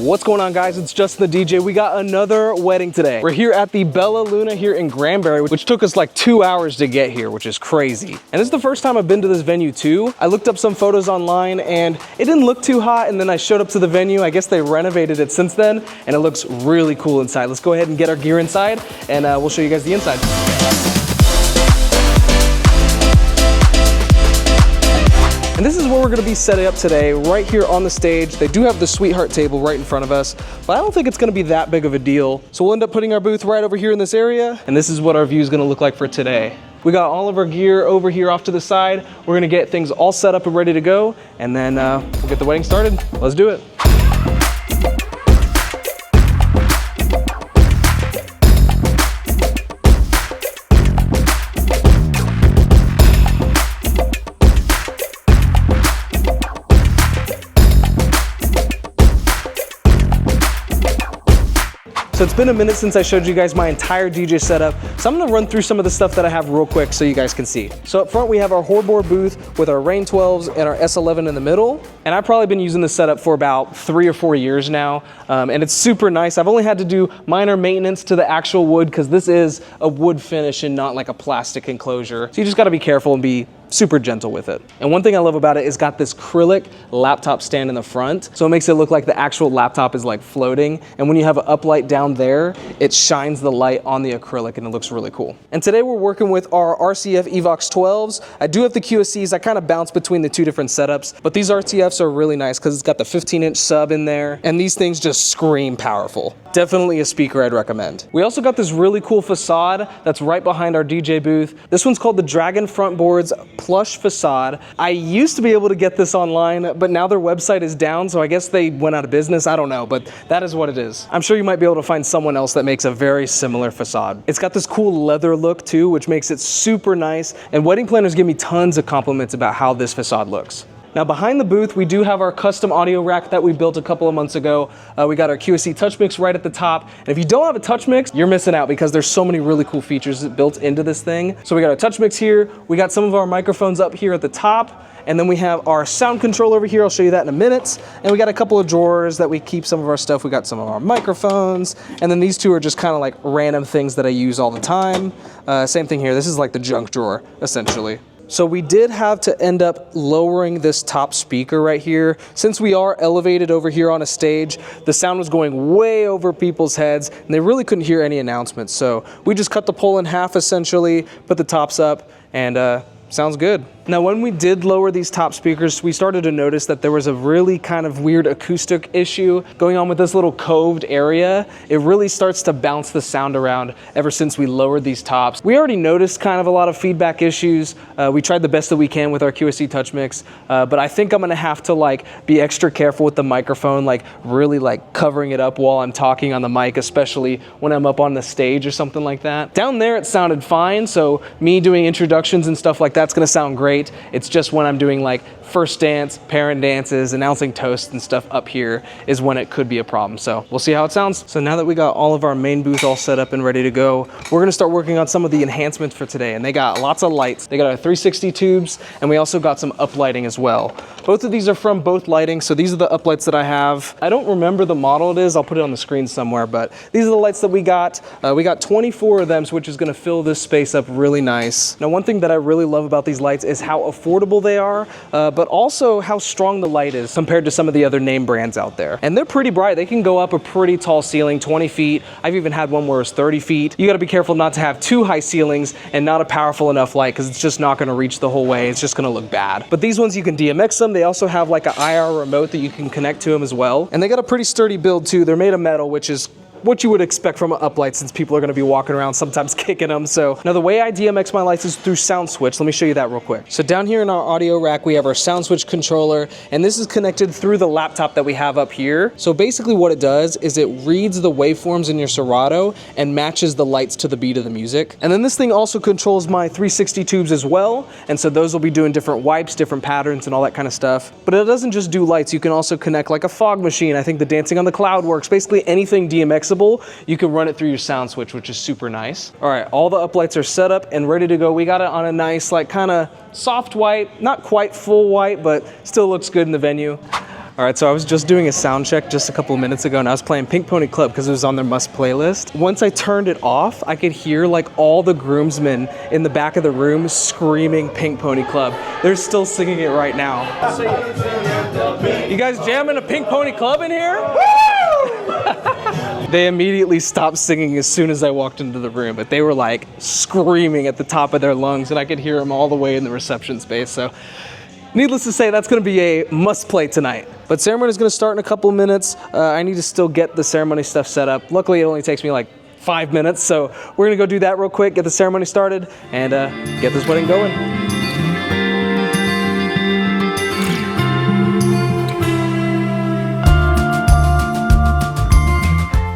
What's going on, guys? It's Justin the DJ. We got another wedding today. We're here at the Bella Luna here in Granbury, which took us like 2 hours to get here, which is crazy. And this is the first time I've been to this venue too. I looked up some photos online and it didn't look too hot, and then I showed up to the venue. I guess they renovated it since then, and it looks really cool inside. Let's go ahead and get our gear inside, and we'll show you guys the inside. And this is where we're gonna be setting up today, right here on the stage. They do have the sweetheart table right in front of us, but I don't think it's gonna be that big of a deal. So we'll end up putting our booth right over here in this area, and this is what our view is gonna look like for today. We got all of our gear over here off to the side. We're gonna get things all set up and ready to go, and then we'll get the wedding started. Let's do it. So it's been a minute since I showed you guys my entire DJ setup, so I'm gonna run through some of the stuff that I have real quick so you guys can see. So up front we have our Frontboard booth with our Rain 12s and our S11 in the middle. And I've probably been using this setup for about 3 or 4 years now, and it's super nice. I've only had to do minor maintenance to the actual wood because this is a wood finish and not like a plastic enclosure. So you just gotta be careful and be super gentle with it. And one thing I love about it is got this acrylic laptop stand in the front, so it makes it look like the actual laptop is like floating. And when you have an uplight down there, it shines the light on the acrylic and it looks really cool. And today we're working with our RCF Evox 12s. I do have the QSCs. I kind of bounce between the two different setups, but these RCFs are really nice because it's got the 15-inch sub in there, and these things just scream powerful. Definitely a speaker I'd recommend. We also got this really cool Facade that's right behind our DJ booth. This one's called the Dragon Frontboards Plush Facade. I used to be able to get this online, but now their website is down, so I guess they went out of business. I don't know, but that is what it is. I'm sure you might be able to find someone else that makes a very similar facade. It's got this cool leather look too, which makes it super nice, and wedding planners give me tons of compliments about how this facade looks. Now behind the booth, we do have our custom audio rack that we built a couple of months ago. We got our QSC touch mix right at the top. And if you don't have a touch mix, you're missing out because there's so many really cool features built into this thing. So we got a touch mix here. We got some of our microphones up here at the top. And then we have our sound control over here. I'll show you that in a minute. And we got a couple of drawers that we keep some of our stuff. We got some of our microphones. And then these two are just kind of like random things that I use all the time. Same thing here. This is like the junk drawer, essentially. So we did have to end up lowering this top speaker right here. Since we are elevated over here on a stage, the sound was going way over people's heads and they really couldn't hear any announcements. So we just cut the pole in half essentially, put the tops up, and sounds good. Now, when we did lower these top speakers, we started to notice that there was a really kind of weird acoustic issue going on with this little coved area. It really starts to bounce the sound around ever since we lowered these tops. We already noticed kind of a lot of feedback issues. We tried the best that we can with our QSC touch mix, but I think I'm gonna have to like be extra careful with the microphone, like really like covering it up while I'm talking on the mic, especially when I'm up on the stage or something like that. Down there, it sounded fine. So me doing introductions and stuff like that's gonna sound great. It's just when I'm doing like first dance, parent dances, announcing toasts and stuff up here is when it could be a problem. So we'll see how it sounds. So now that we got all of our main booth all set up and ready to go, we're gonna start working on some of the enhancements for today. And they got lots of lights. They got our 360 tubes, and we also got some uplighting as well. Both of these are from Both Lighting. So these are the uplights that I have. I don't remember the model it is. I'll put it on the screen somewhere, but these are the lights that we got. We got 24 of them, which is gonna fill this space up really nice. Now, one thing that I really love about these lights is how affordable they are, but also how strong the light is compared to some of the other name brands out there. And they're pretty bright. They can go up a pretty tall ceiling, 20 feet. I've even had one where it's 30 feet. You gotta be careful not to have too high ceilings and not a powerful enough light because it's just not gonna reach the whole way. It's just gonna look bad. But these ones, you can DMX them. They also have like an IR remote that you can connect to them as well. And they got a pretty sturdy build too. They're made of metal, which is what you would expect from an uplight since people are gonna be walking around sometimes kicking them. So now the way I DMX my lights is through sound switch. Let me show you that real quick. So down here in our audio rack, we have our sound switch controller, and this is connected through the laptop that we have up here. So basically what it does is it reads the waveforms in your Serato and matches the lights to the beat of the music. And then this thing also controls my 360 tubes as well. And so those will be doing different wipes, different patterns and all that kind of stuff. But it doesn't just do lights. You can also connect like a fog machine. I think the Dancing on the Cloud works. Basically anything DMX you can run it through your sound switch, which is super nice. All right, all the uplights are set up and ready to go. We got it on a nice, like kind of soft white, not quite full white, but still looks good in the venue. All right, so I was just doing a sound check just a couple of minutes ago, and I was playing Pink Pony Club because it was on their must playlist. Once I turned it off, I could hear like all the groomsmen in the back of the room screaming Pink Pony Club. They're still singing it right now. You guys jamming a Pink Pony Club in here? Woo! They immediately stopped singing as soon as I walked into the room, but they were like screaming at the top of their lungs, and I could hear them all the way in the reception space. So needless to say, that's gonna be a must play tonight. But ceremony is gonna start in a couple of minutes. I need to still get the ceremony stuff set up. Luckily, it only takes me like 5 minutes, so we're gonna go do that real quick, get the ceremony started, and get this wedding going.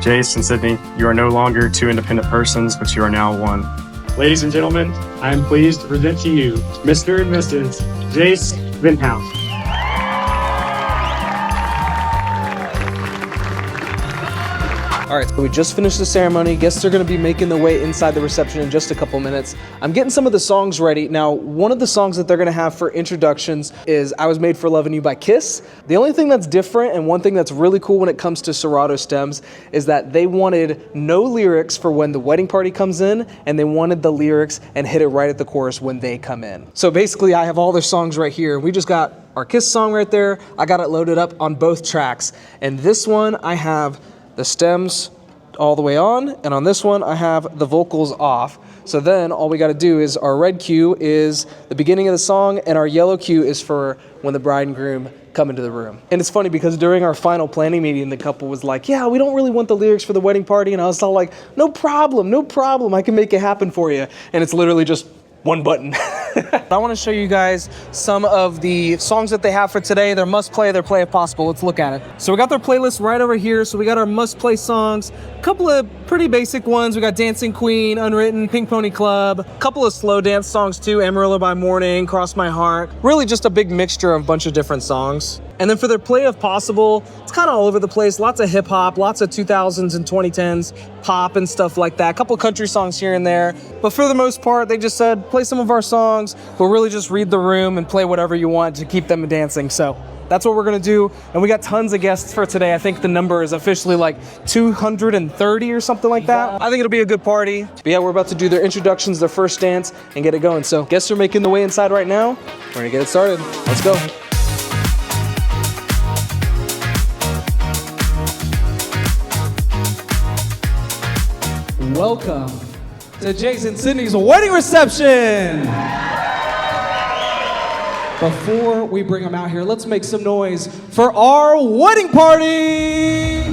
Jace and Sydney, you are no longer two independent persons, but you are now one. Ladies and gentlemen, I am pleased to present to you Mr. and Mrs. Jace Vinhouse. All right, so we just finished the ceremony. Guests are gonna be making their way inside the reception in just a couple minutes. I'm getting some of the songs ready. Now, one of the songs that they're gonna have for introductions is I Was Made for Loving You by Kiss. The only thing that's different and one thing that's really cool when it comes to Serato Stems is that they wanted no lyrics for when the wedding party comes in, and they wanted the lyrics and hit it right at the chorus when they come in. So basically, I have all their songs right here. We just got our Kiss song right there. I got it loaded up on both tracks. And this one, I have the stems all the way on, and on this one I have the vocals off. So then all we got to do is our red cue is the beginning of the song, and our yellow cue is for when the bride and groom come into the room. And it's funny because during our final planning meeting, the couple was like, yeah, we don't really want the lyrics for the wedding party, and I was all like, no problem, I can make it happen for you. And it's literally just one button. I want to show you guys some of the songs that they have for today. Their must play, their play if possible. Let's look at it. So we got their playlist right over here. So we got our must play songs, a couple of pretty basic ones. We got Dancing Queen, Unwritten, Pink Pony Club, a couple of slow dance songs too, Amarillo by Morning, Cross My Heart. Really just a big mixture of a bunch of different songs. And then for their play if possible, it's kind of all over the place. Lots of hip hop, lots of 2000s and 2010s pop and stuff like that. A couple country songs here and there. But for the most part, they just said, play some of our songs, but really just read the room and play whatever you want to keep them dancing. So that's what we're gonna do. And we got tons of guests for today. I think the number is officially like 230 or something like that. I think it'll be a good party. But yeah, we're about to do their introductions, their first dance, and get it going. So guests are making the way inside right now. We're gonna get it started. Let's go. Welcome to Jace and Sydney's wedding reception. Before we bring them out here, let's make some noise for our wedding party.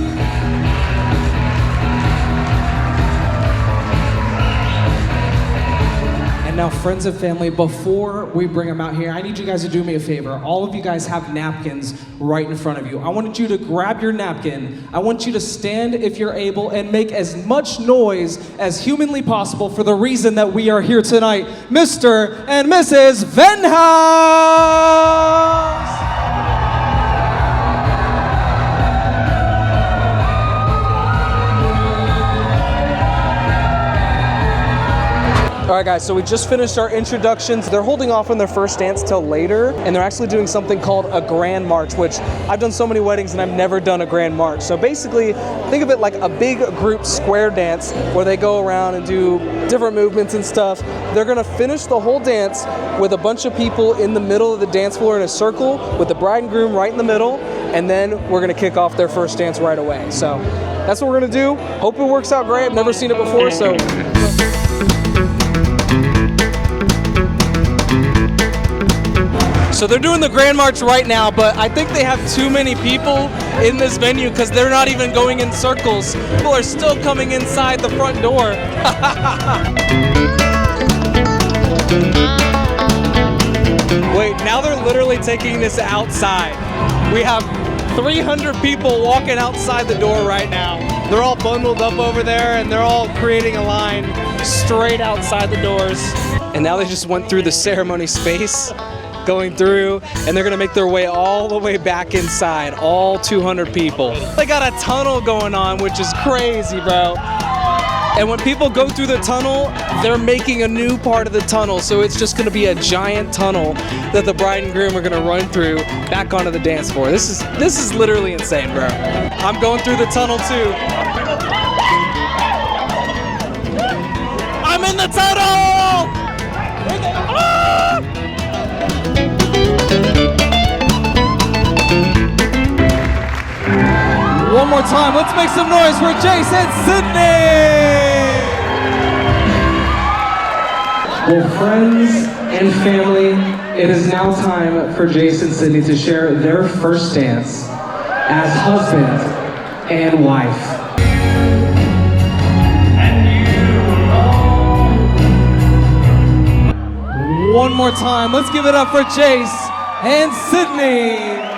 And now, friends and family, before we bring them out here, I need you guys to do me a favor. All of you guys have napkins right in front of you. I want you to grab your napkin. I want you to stand if you're able and make as much noise as humanly possible for the reason that we are here tonight, Mr. and Mrs. Vinhouse. All right, guys, so we just finished our introductions. They're holding off on their first dance till later, and they're actually doing something called a grand march, which I've done so many weddings and I've never done a grand march. So basically, think of it like a big group square dance where they go around and do different movements and stuff. They're gonna finish the whole dance with a bunch of people in the middle of the dance floor in a circle with the bride and groom right in the middle, and then we're gonna kick off their first dance right away. So that's what we're gonna do. Hope it works out great. I've never seen it before, so. So they're doing the Grand March right now, but I think they have too many people in this venue because they're not even going in circles. People are still coming inside the front door. Wait, now they're literally taking this outside. We have 300 people walking outside the door right now. They're all bundled up over there and they're all creating a line straight outside the doors. And now they just went through the ceremony space, going through, and they're gonna make their way all the way back inside, all 200 people. They got a tunnel going on, which is crazy, bro. And when people go through the tunnel, they're making a new part of the tunnel. So it's just gonna be a giant tunnel that the bride and groom are gonna run through back onto the dance floor. This is literally insane, bro. I'm going through the tunnel too. I'm in the tunnel! Ah! One more time, let's make some noise for Jason Sydney! Well, friends and family, it is now time for Jason and Sydney to share their first dance as husband and wife. One more time, let's give it up for Jace and Sydney.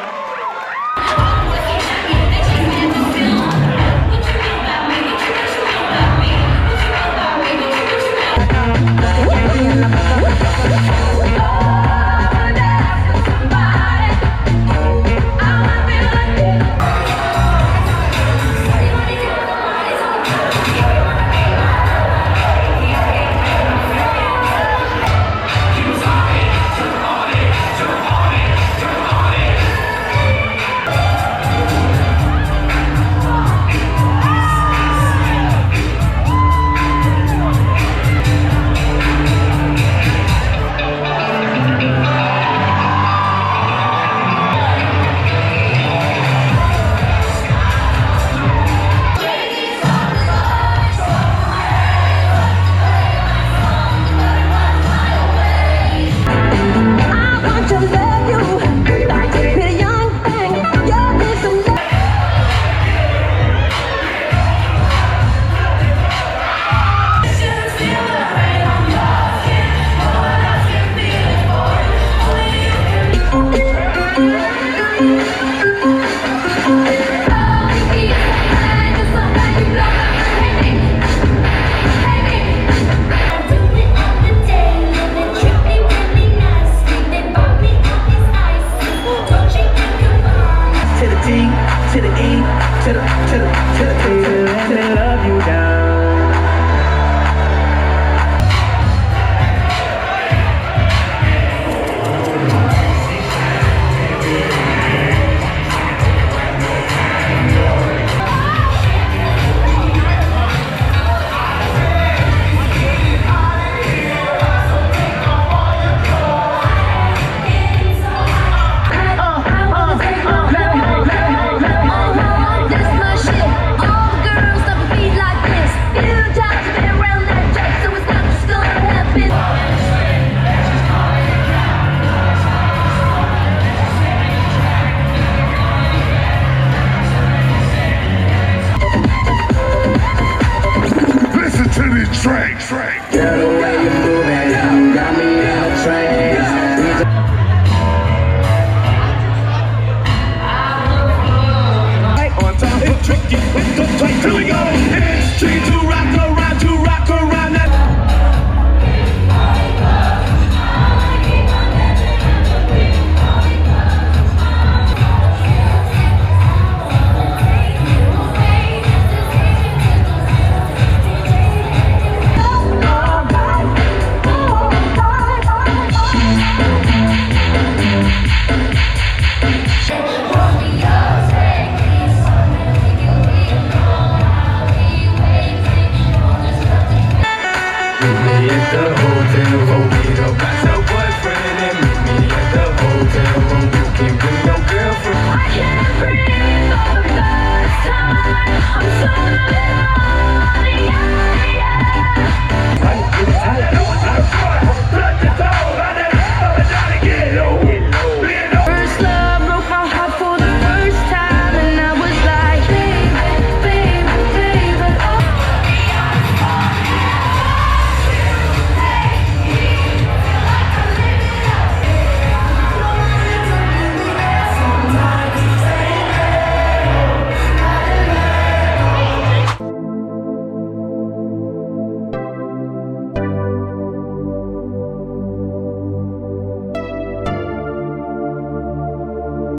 Get away,